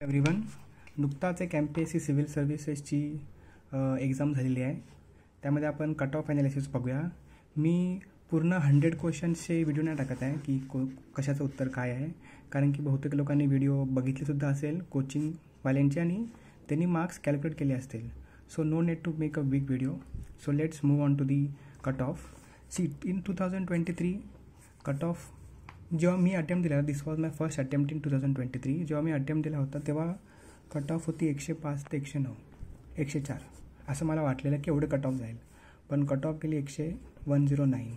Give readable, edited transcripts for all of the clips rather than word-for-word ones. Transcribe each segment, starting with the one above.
Everyone, नुकताच एक MPSC civil सर्व्हिसेसची exam झालेली आहे. त्यामध्ये आपण कट ऑफ ॲनालिसिस बघूया. मी पूर्ण 100 क्वेश्चन्सचे व्हिडिओ नाही टाकत आहे की कशाचं उत्तर काय आहे, कारण की बहुतेक लोकांनी व्हिडिओ बघितलेसुद्धा असेल कोचिंगवाल्यांचे आणि त्यांनी मार्क्स कॅल्क्युलेट केले असतील. So no need to make a big video. So let's move on to the cut off. See in 2023 cut off जेव्हा मी अटेम्प्ट दिला, this was my first attempt in 2023. जेव्हा मी अटेम्प्ट दिला होता तेव्हा कट ऑफ होती 105 ते 109, 104 असं मला वाटलेलं की एवढं कट ऑफ जाईल, पण कट ऑफ गेली 109.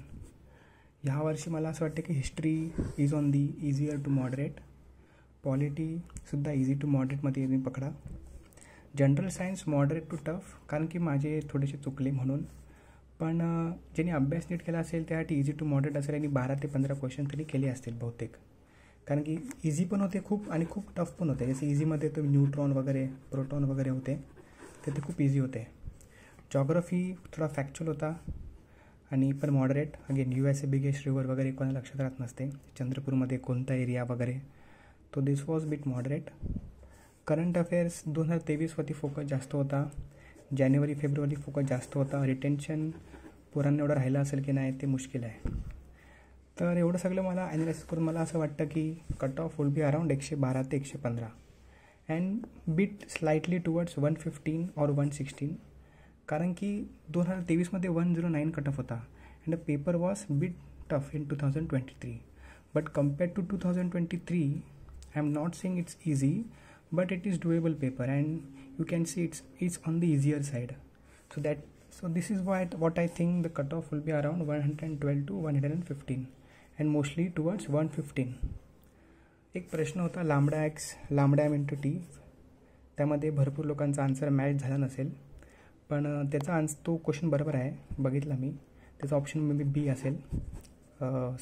ह्या वर्षी मला असं वाटतं की history is on the easier to moderate, पॉलिटीसुद्धा इझी टू मॉडरेटमध्ये मी पकडा, general science moderate to tough, कारण की माझे थोडेसे चुकले म्हणून. पण ज्यांनी अभ्यास नीट केला असेल त्यासाठी इझी टू मॉडरेट असेल आणि 12 ते 15 क्वेश्चन तरी केले असतील बहुतेक, कारण की इझी पण होते खूप आणि खूप टफ पण होते. जसे इझीमध्ये तो न्यूट्रॉन वगैरे प्रोटॉन वगैरे होते ते खूप इझी होते. जॉग्रफी थोडा फॅक्च्युअल होता आणि पण moderate. Again USA biggest river वगैरे कोणाला लक्षात राहत नसते, चंद्रपूरमध्ये कोणता एरिया वगैरे, तो this was bit moderate. Current affairs 2023वरती फोकस जास्त होता, जानेवारी फेब्रुवारी फोकस जास्त होता. रिटेन्शन पोरांना एवढं राहिलं असेल की नाही ते मुश्किल आहे. तर एवढं सगळं मला ॲनालिसिस करून मला असं वाटतं की cut off will be around 112 ते 115 अँड बिट स्लाइटली टुवर्ड्स 115 और 116, कारण की 2023मध्ये 109 कट ऑफ होता and the paper was bit tough in 2023. But compared to 2023 I am not saying it's easy, but it is doable paper and you can see it's on the easier side. So this is what I think the cutoff will be around 112 to 115 and mostly towards 115. एक प्रश्न होता लांबडा M into T, त्यामध्ये भरपूर लोकांचा answer match झाला नसेल, पण त्याचा तो क्वेश्चन बरोबर आहे, बघितला मी. त्याचा ऑप्शन मे बी बी असेल,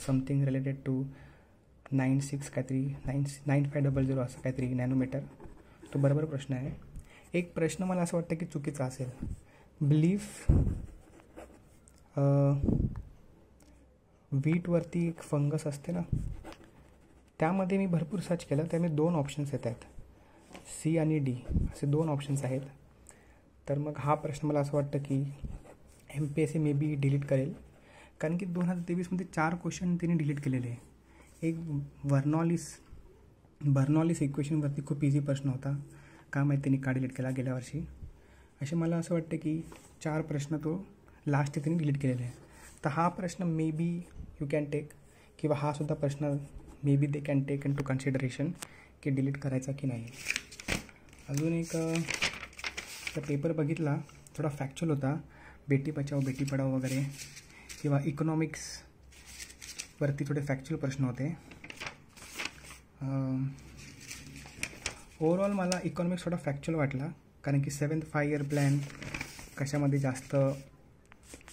समथिंग रिलेटेड टू 96 काहीतरी 9500 असं काहीतरी नॅनोमीटर. तो बरोबर प्रश्न आहे. एक प्रश्न मला असं वाटतं की चुकीचा असेल. बिलीफ वीटवरती एक फंगस असते ना, त्यामध्ये मी भरपूर सर्च केलं, त्यामध्ये 2 ऑप्शन्स येत आहेत, C आणि D असे 2 ऑप्शन्स आहेत. तर मग हा प्रश्न मला असं वाटतं की MPSC मे बी डिलीट करेल, कारण की 2023मध्ये 4 क्वेश्चन त्यांनी डिलीट केलेले आहे. एक बर्नॉलिस इक्वेशनवरती खूप इझी प्रश्न होता, का माहिती त्यांनी का डिलीट केला गेल्या वर्षी. असे मला असं वाटतं की 4 प्रश्न तो लास्ट त्यांनी डिलीट केलेले आहे. तर हा प्रश्न maybe you can take, किंवा हा सुद्धा प्रश्न maybe they can take into consideration की डिलीट करायचा की नाही. अजून एक पेपर बघितला, थोडा फॅक्च्युअल होता, बेटी बचाओ बेटी पढाओ वगैरे, किंवा इकॉनॉमिक्सवरती थोडे फॅक्च्युअल प्रश्न होते. ओव्हरऑल मला इकॉनॉमिक्स थोडा फॅक्च्युअल वाटला, कारण की 7th 5 year प्लॅन कशामध्ये जास्त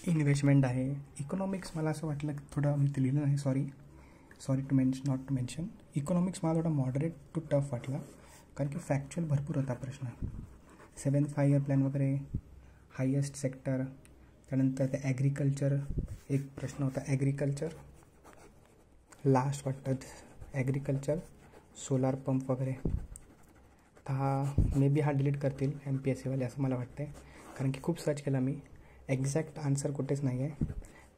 इन्व्हेस्टमेंट आहे. इकॉनॉमिक्स मला असं वाटलं थोडं, मी ते लिहिलं नाही, sorry to not to mention. Economics मला थोडा मॉडरेट टू टफ वाटला, कारण की फॅक्च्युअल भरपूर होता प्रश्न. 7th 5 year प्लॅन वगैरे, हायेस्ट सेक्टर, त्यानंतर ते ॲग्रिकल्चर एक प्रश्न होता, ॲग्रिकल्चर लास्ट वाटतं, ॲग्रिकल्चर सोलार पंप वगैरे. तर मे बी हा डिलीट करतील MPSCवाले असं मला वाटतं आहे, कारण की खूप सर्च केला मी, एक्झॅक्ट आन्सर कुठेच नाही आहे.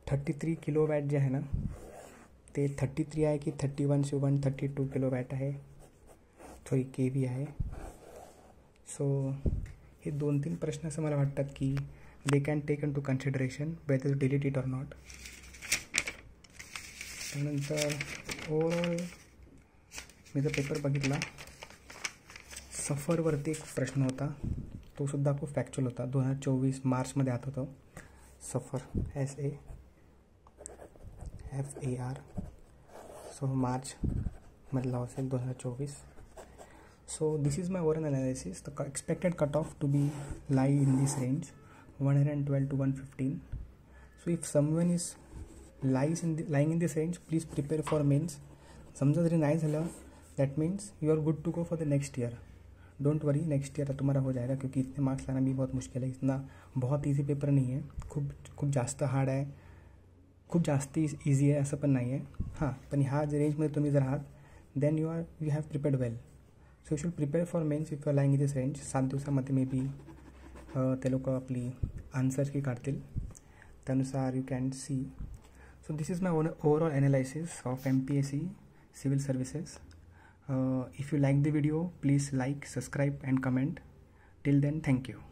33 किलोवॅट जे आहे ना, ते 33 आहे की 132 किलोवॅट आहे, सॉरी KV आहे. सो हे 2-3 प्रश्न असं मला वाटतात की they can take into consideration whether to delete it or not. त्यानंतर ओव्हरऑल मी जर पेपर बघितला, सफरवरती एक प्रश्न होता, तो सुद्धा खूप फॅक्च्युअल होता. 2024 मार्चमध्ये आत होतो, सफर SAFAR, सो मार्चमधला असेल 2024. So this is my overall analysis. The expected cut off to be lie in this range 112 to 115. So if someone is lying in this range, please prepare for mains. समजा जरी नाही झालं, that means you are good to go for the next year. Don't worry, next year तुम्हारा हो जाएगा, क्योंकि इतने marks Lana भी बहुत मुश्किल है. इतना बहुत ईजी पेपर नहीं है, खूप जास्त हार्ड आहे, खूप जास्त इझी आहे असं पण नाही आहे. हां, पण ह्या रेंजमध्ये तुम्ही जर आहात then you have prepared well. So you should prepare for mains if you are lying in this range. 7 दिवसामध्ये मे बी ते लोक आपली आन्सर्स की काढतील, त्यानुसार you can see. So this is my overall analysis of MPSC civil services. If you like the video, please like, subscribe and comment. Till then, thank you.